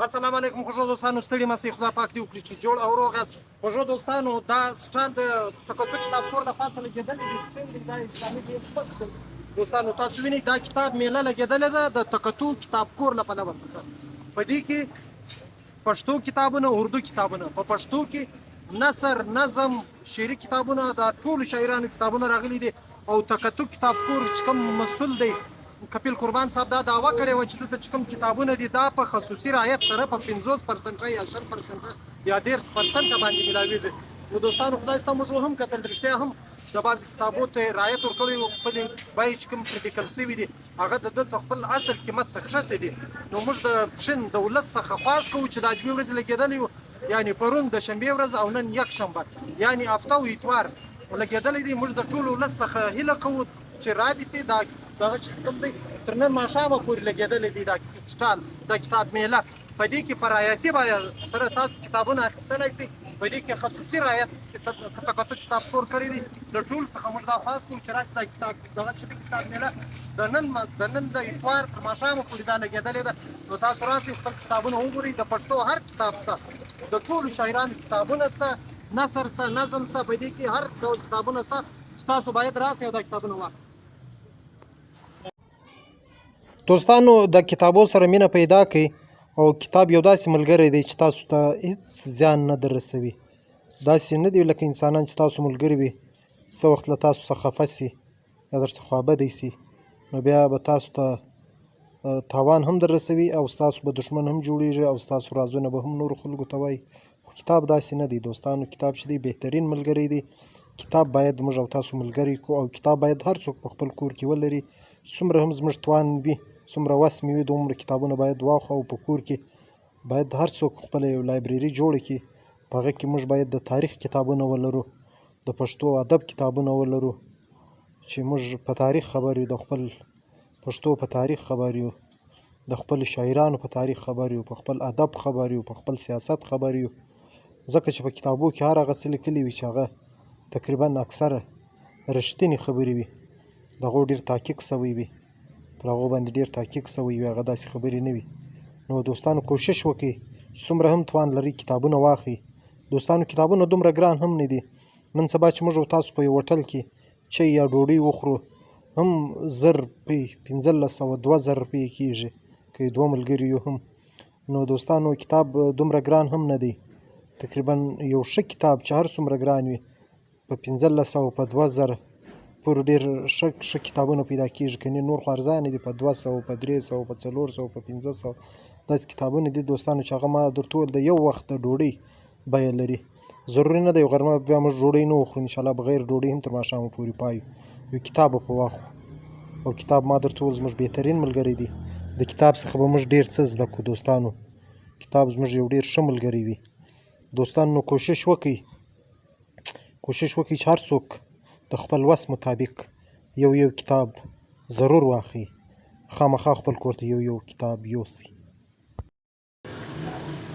السلام علیکم خوږو دوستانو، ستړي مه سئ، خدای پاک دې وکړي چې جوړ او روغ یاست. خوږو دوستانو، دا سټال د تکتو کتابخور د پاسه لګېدلی دی، دا اسلامي ډېر خوښ دی. دوستانو تاسو وینئ دا کتاب میله لګېدلې ده د تکتو کتابخور له پلوه څخه. په دې کې پښتو کتابونه، اردو کتابونه، په پښتو کې نثر، نظم، شعري کتابونه، د ټولو شاعرانو کتابونه راغلي دي. او تکتو کتابخور چې کوم مسؤل دی کپیل قربان صاحب دا دعوه کړې وه چې دلته چې کوم کتابونه دي دا په خصوصي رعایت سره په 50% یا 10% یا 10% باندې ملاوي. نو دوستانو خدای ستا موږ هم کتل رښتیا هم د بعضې کتابو ته رعایت ورکړی و، خپلې بیې چې کوم پرې لیکل سوي دي هغه د ده د خپل اصل قیمت څخه کښته دي. نو موږ د پښین د ولس څخه خواست کوو چې دا 2 ورځې لګېدلی و، یعنې پرون د شنبې ورځ او نن یکشنبه، یعنې هفته او اتوار لګېدلی دی. موږ د ټول ولس څخه هیله کوو چې را دې سي دا دغه چې کوم دی تر نن ماښامه پورې لګېدلی دی دا سټال د کتاب میله. په دې کې په رعایتي بیه سره تاسو کتابونه اخیستلی سئ. په دې کې خصوصي رعایت تکتو کتابخور کړی دی. له ټولو څخه موږ دا خواست کوو چې راسي دا کتاب دغه چې د کتاب میله د نن د اتوار تر ماښامه پورې دا لګېدلې ده. نو تاسو راسئ خپل کتابونه وګورئ. د پښتو هر کتاب شته، د ټولو شاعرانو کتابونه شته، نثر شته، نظم شته، په دې کې هر ډول کتابونه شته. تاسو باید راسئ او دا کتابونه واخلئ. دوستانو د کتابو سره مینه پیدا کړئ او کتاب یو داسې ملګری دی چې تاسو ته هیڅ زیان نه در رسوي. داسې نه دی لکه انسانان چې تاسو ملګري وي څه وخت له تاسو څخه خفه سي یا در څخه خوابدی سي نو بیا به تاسو ته تاوان هم در رسوي او ستاسو به دښمن هم جوړیږي او ستاسو رازونه به هم نورو خلکو ته وایي. خو کتاب داسې نه دی دوستانو. کتاب چې دی بهترین ملګری دی. کتاب باید موږ او تاسو ملګري کړو او کتاب باید هر څوک په خپل کور کې ولري. څومره هم زموږ توان وي، څومره وس مې وي، دومره کتابونه باید واخلو او په کور کې باید هر څوک خپله یو لایبرري جوړه کړي. په هغه کې موږ باید د تاریخ کتابونه ولرو، د پښتو ادب کتابونه ولرو چې موږ په تاریخ خبر یو، د خپل پښتو په تاریخ خبر یو، د خپل شاعرانو په تاریخ خبر یو، په خپل ادب خبر یو، په خپل سیاست خبر یو. ځکه چې په کتابو کې هر هغه څه لیکلي وي چې هغه تقریبا اکثره رښتینې خبرې وي، د هغو ډېر تحقیق سوی وي، پر هغو باندې ډېر تحقیق سوی وي، هغه داسې خبرې نه وي. نو دوستانو کوشش وکړئ څومره هم توان لرئ کتابونه واخلئ. دوستانو کتابونه دومره ګران هم نه دي. نن سبا چې موږ او تاسو په یو هوټل کې چای یا ډوډۍ وخورو هم 1000 روپۍ، 1500، 2000 روپۍ کېږي که یې 2 ملګري یو هم. نو دوستانو کتاب دومره ګران هم نه دی. تقریبا یو ښه کتاب چې هر څومره ګران وي په 1500 په 2000 پورې ډېر ښه کتابونه پیدا کېږي، که نه نور خو ارزانه دي، په 200، په 300، په 400، په 500 داسې کتابونه دي دوستانو چې هغه ما درته وویل د یو وخت د ډوډۍ بیه لري. ضروري نه دی یو غرمه بیا موږ ډوډۍ نه وخورو، انشاءالله بغیر ډوډۍ هم تر ماښامه پورې پایو. یو کتاب به په واخلو او کتاب ما درته وویل زموږ بهترین ملګری دی. د کتاب څخه به موږ ډېر څه زده کړو دوستانو. کتاب زموږ یو ډېر ښه ملګری وي. دوستانو نو کوشش وکړئ چې هر څوک د خپل وس مطابق یو کتاب ضرور واخلئ. خامخا خپل کور ته یو کتاب یوسئ.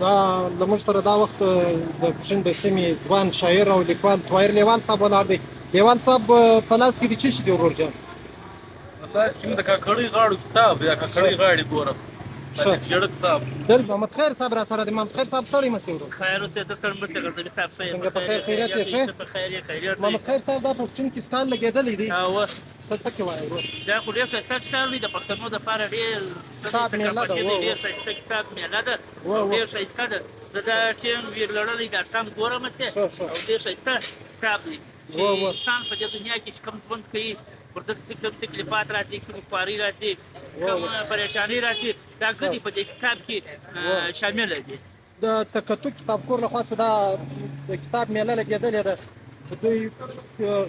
دا له موږ سره دا وخت د پښین د سیمې ځوان شاعر او لیکوال طاهر لیوال صاحب ولاړ دی. لیوال صاحب په لاس کې د څه شي دی ورور جان؟ په لاس کې مې د کاکړۍ غاړو کتاب یا کاکړۍ غاړې ګورم. جړک صاحب دل محمد خیر صاحب را سره دی. محمد خیر صاحب ستړی مه شئ ورور. خیر اوسې ته ستړی مه شې غردلي صاحب ښه څنګه په خیر خیریت یې ښه؟ په خیر یې خیریت دی. محمد خیر صاحب دا په پښین کې سټال لګېدلی دی، اوه ته څه کې وایې ورور؟ دا خو ډېر ښایسته سټال دی، د پښتنو دپاره ډېر کتاب میله ده. ډېر ښایسته کتاب میله ده او ډېر ښایسته ده. زه دا ټیم ویر لړلی داستان ګورم او ډېر ښایسته کتاب دی چې انسان په دې دنیا کې چې کوم ژوند کوي ورته څه کوم تکلیفات راځي، کوم خواري راځي، کوم پریشاني راځي، دا ګډې په دې کتاب کې شامله دي. د تکتو کتابخور لخوا څه دا د کتاب میله لګېدلې ده، دوی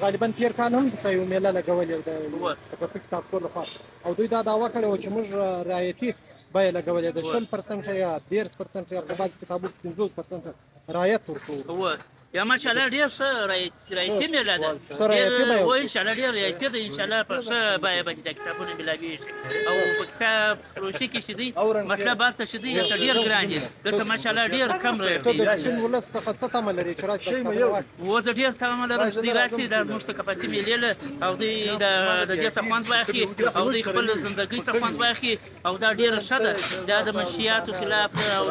غالبا تېر کال هم دلته یو میله لګولې ده د تکتو کتابخور لخوا، او دوی دا دعوه کړې وه چې موږ رعایتي بیه لګولې ده 10% یا 10% یا په بعضې کتابو کې 50% رعایت ورکوو. یا ماشاءالله ډېر ښه رایتي میله ده ښه رایتي بیه و انشاءالله ډېر رایتي ده انشاءالله په ښه بیه باندې دا کتابونه میلاویږي او په کتاب فروشي کې چې دی مطلب هلته چې دی هلته ډېر ګران دي دلته ماشاءالله ډېر کم رایت ته دی د پښتون ولس څخه څه تمه لرې چې راشي دا کتابونه واخلي؟ و زه ډېر تمه لرم چې دوی راسي دا زموږ ثقافتي مېلې له او دوی د دې څخه خوند واخلي او دوی خپل زندګۍ څخه خوند واخلي او دا ډېره ښه ده دا د منشیاتو خلاف او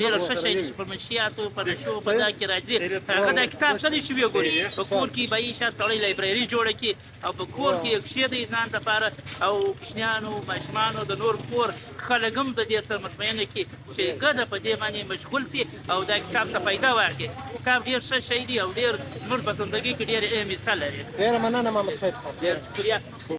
ډېره ښه شی چې په منشیاتو په نشو په دا کې راځي هغه دا کتاب ښه دی چې وګوري په کور کې به یې شاید سړی لایبرري جوړه کړي او په کور کې یو کښېږدي ځان دپاره او کوچنیانو ماشومانو د نور کور خلک هم د دې سره مطمئنه کړي چې ګډه په دې باندې مشغول سي او دا کتاب څه پیدا واخلي کتاب ډېر ښه شی دی او ډېر زموږ په زندګۍ کې ډېر اهم حصه لري ډېره مننه محمد خیب صاحب. ډېر شکریه